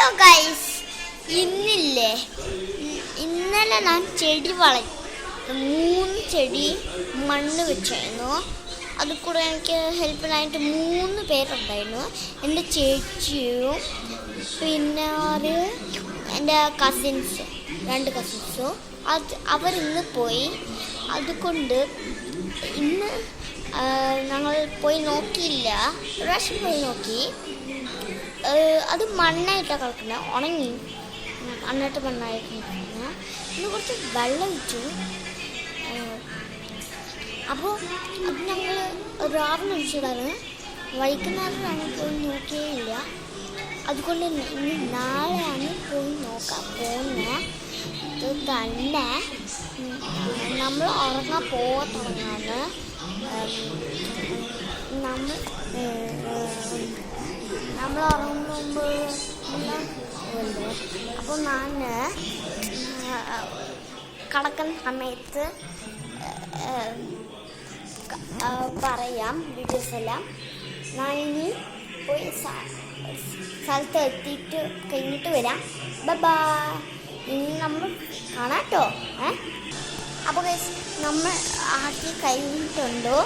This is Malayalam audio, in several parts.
ഹലോ ഗൈസ്, ഇന്നലെ ഞാൻ ചെടി വളർത്തി 3 ചെടി മണ്ണ് വെച്ചായിരുന്നു. അത് കൂടെ എനിക്ക് ഹെൽപ്പിനായിട്ട് 3 പേരുണ്ടായിരുന്നു. എൻ്റെ ചേച്ചിയും പിന്നെ എൻ്റെ കസിൻസും 2 കസിൻസും. അവരിന്ന് പോയി. അതുകൊണ്ട് ഇന്ന് ഞങ്ങൾ പോയി നോക്കിയില്ല. ഒരു പ്രാവശ്യം പോയി നോക്കി. അത് മണ്ണായിട്ടാണ് കളിക്കുന്നത്. ഉണങ്ങി എന്നിട്ട് മണ്ണായിട്ട് കളിക്കുന്നത്. ഇന്ന് കുറച്ച് വെള്ളം ഒഴിച്ചു. അപ്പോൾ അത് ഞങ്ങൾ രാവിലെ ഒഴിച്ചതാണ്. വൈകുന്നേരം ഞങ്ങൾ പോയി നോക്കിയില്ല. അതുകൊണ്ട് ഇനി നാളെയാണ് പോയി നോക്കാൻ പോകുന്നത്. ഇത് തന്നെ നമ്മൾ ഉറങ്ങാൻ പോകാൻ തുടങ്ങാണ്. നമ്മൾ ഉറങ്ങുമ്പോൾ അപ്പോൾ ഞാൻ കിടക്കുന്ന സമയത്ത് പറയാം വീഡിയോസ് എല്ലാം. ഞാൻ ഇനി പോയി സ്ഥലത്ത് എത്തിയിട്ട് കഴിഞ്ഞിട്ട് വരാം. ബൈ. ഇനി നമ്മൾ കാണാം കേട്ടോ. അപ്പോൾ നമ്മൾ ആക്കി കഴിഞ്ഞിട്ടുണ്ടോ?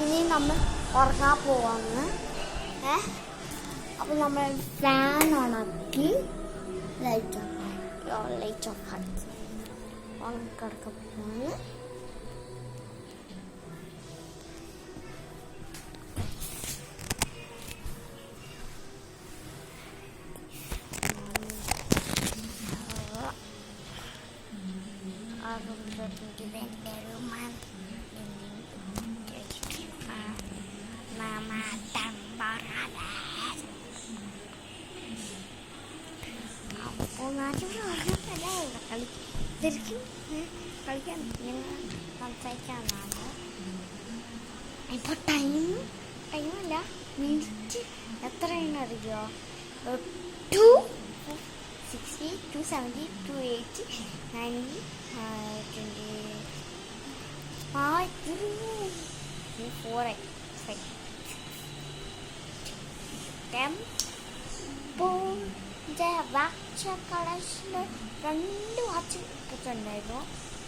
ഇനി നമ്മൾ ഉറങ്ങാൻ പോവാന്ന്. അപ്പോൾ നമ്മൾ ഫാൻ ഓണാക്കി ലൈറ്റ് ഓഫ് ആക്കി ഉണക്കിടക്കാൻ പോവാണ്. കളിക്കാൻ സംസാരിക്കാനാണ്. ഇപ്പോൾ ടൈമല്ല, മിനിറ്റ് എത്രയാണ് അറിയോ? 260, 270, 280, 90, 4 വാച്ച് കളക്ഷന് 2 വാച്ച് ഉണ്ടായിരുന്നു.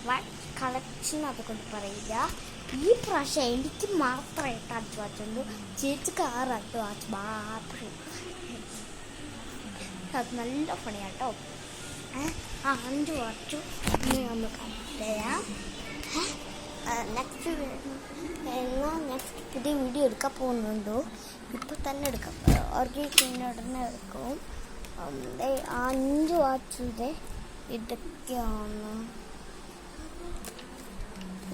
വാച്ച് കളക്ഷൻ അതുകൊണ്ട് പറയില്ല. ഈ പ്രാവശ്യം എനിക്ക് മാത്രമായിട്ട് 5 വാച്ചുള്ളൂ. ചേച്ചിക്ക് 6 വാച്ച് മാത്രമേ. അത് നല്ല പണിയാട്ടോ. 5 വാച്ചും നമ്മൾ കണ്ടയാം. നെക്സ്റ്റ് പുതിയ വീഡിയോ എടുക്കാൻ പോകുന്നുണ്ടോ? ഇപ്പോൾ തന്നെ എടുക്കാം. ഉടനെ എടുക്കും. 5 വാച്ചിൻ്റെ ഇതൊക്കെയാണ്.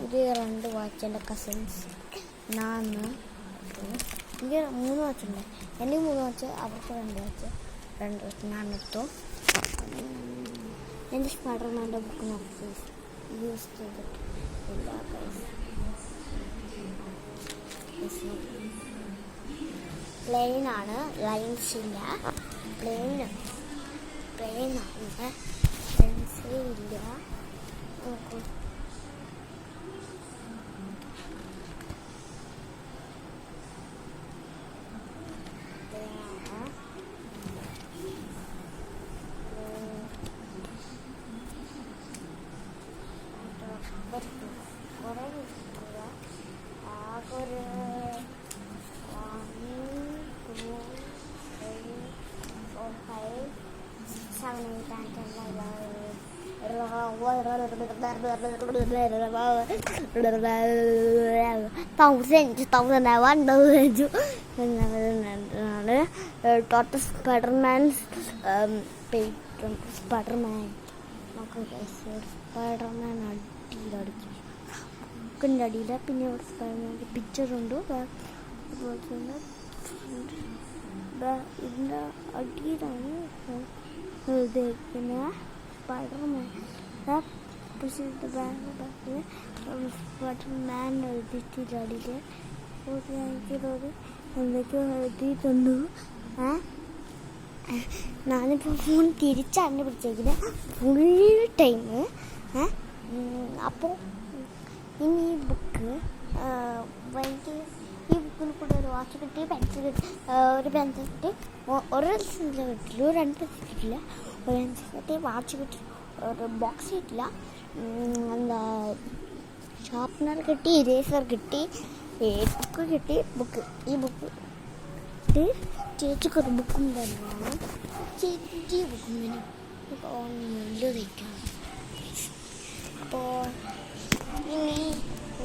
ഇത് 2 വാച്ച് എൻ്റെ കസിൻസ്. എനിക്ക് 3 വാച്ചുണ്ട്. എൻ്റെ 3 വാച്ച്, അവർക്ക് 2 വാച്ച് ഞാൻ എടുത്തു. എൻ്റെ സ്പൈഡർമാൻ്റെ ബുക്ക് നോക്കി യൂസ് ചെയ്തിട്ടില്ല. പ്ലെയിനാണ്, ലൈൻസ് ഇല്ല. പ്ലെയിനാണ്, ലൈൻസേ ഇല്ല. നോക്കൂ, കുറേ ആകെ ഒരു 1, 2, 3, 4, 5, 7, 8, 9, 10, ടോട്ടൽ സ്പൈഡർമാൻ അടിയിലടിച്ചു. ബുക്കിൻ്റെ അടിയില. പിന്നെ ഇവിടെ സ്പൈഡർമാൻ്റെ പിക്ചറുണ്ട്. അതുപോലെ തന്നെ ഇതിൻ്റെ അടിയിലാണ് പിന്നെ സ്പൈഡർമാൻ സ്പൈഡർമാൻ എഴുതിയിട്ടില്ല അടിയിൽ. എനിക്കിത് എന്തൊക്കെയോ എഴുതിയിട്ടുണ്ട്. ഞാനിപ്പോൾ ഫോൺ തിരിച്ചാണ് പിടിച്ചേക്കുന്നത് ഫുൾ ടൈം. അപ്പോൾ ഇനി ഈ ബുക്ക് എനിക്ക് ഈ ബുക്കിൽ കൂടെ ഒരു വാച്ച് കിട്ടി, പെൻസിൽ കിട്ടി, ഒരു പെൻസിൽ കിട്ടി, ഒരു പെൻസിൽ കിട്ടില്ല, 2 പെൻസിൽ കിട്ടില്ല, ഒരു പെൻസിൽ കിട്ടി, വാച്ച് കിട്ടി, ഒരു ബോക്സ് കിട്ടില്ല, എന്താ ഷാർപ്പ്നർ കിട്ടി, ഇറേസർ കിട്ടി, ബുക്ക് കിട്ടി. ഈ ബുക്ക് ചേച്ചിക്കൊരു ബുക്കും തന്നെയാണ്. ചേച്ചി ബുക്കും തന്നെ വലുതയ്ക്കണം. അപ്പോൾ ഇനി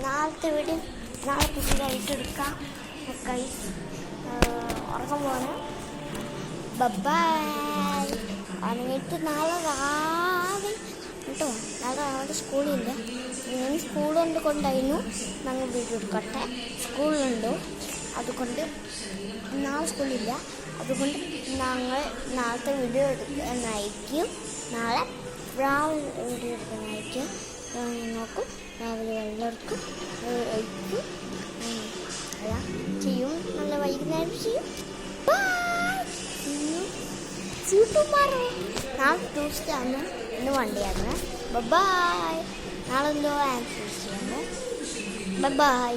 നാളത്തെ വീഡിയോ നാളെ പുതിയതായിട്ട് എടുക്കാം. ഉറക്കം പോകണം. ബൈ. എന്നിട്ട് നാളെ രാവിലെ കേട്ടോ, നാളെ രാവിലെ സ്കൂളില്ല. ഞാൻ സ്കൂളുകൊണ്ട് കൊണ്ടായിരുന്നു ഞങ്ങൾ വീഡിയോ എടുക്കട്ടെ. സ്കൂളുണ്ടോ അതുകൊണ്ട് നാളെ സ്കൂളില്ല. അതുകൊണ്ട് ഞങ്ങൾ നാളത്തെ വീഡിയോ എടുക്കാനായിരിക്കും. നാളെ രാവിലെ വീഡിയോ എടുക്കാനായിരിക്കും. നോക്കും രാവിലെ വെള്ളമെടുക്കും, ഒഴിക്കും, എല്ലാം ചെയ്യും. നല്ല വൈകുന്നേരം ചെയ്യും. ചൂട്ടുമാറോ നാളെ ട്യൂസ്ഡേ ആണ്, ഇന്ന് വണ്ടിയാണ്. ബൈ. നാളെ എന്തോ ആൻസർ ചെയ്യണം. ബൈ.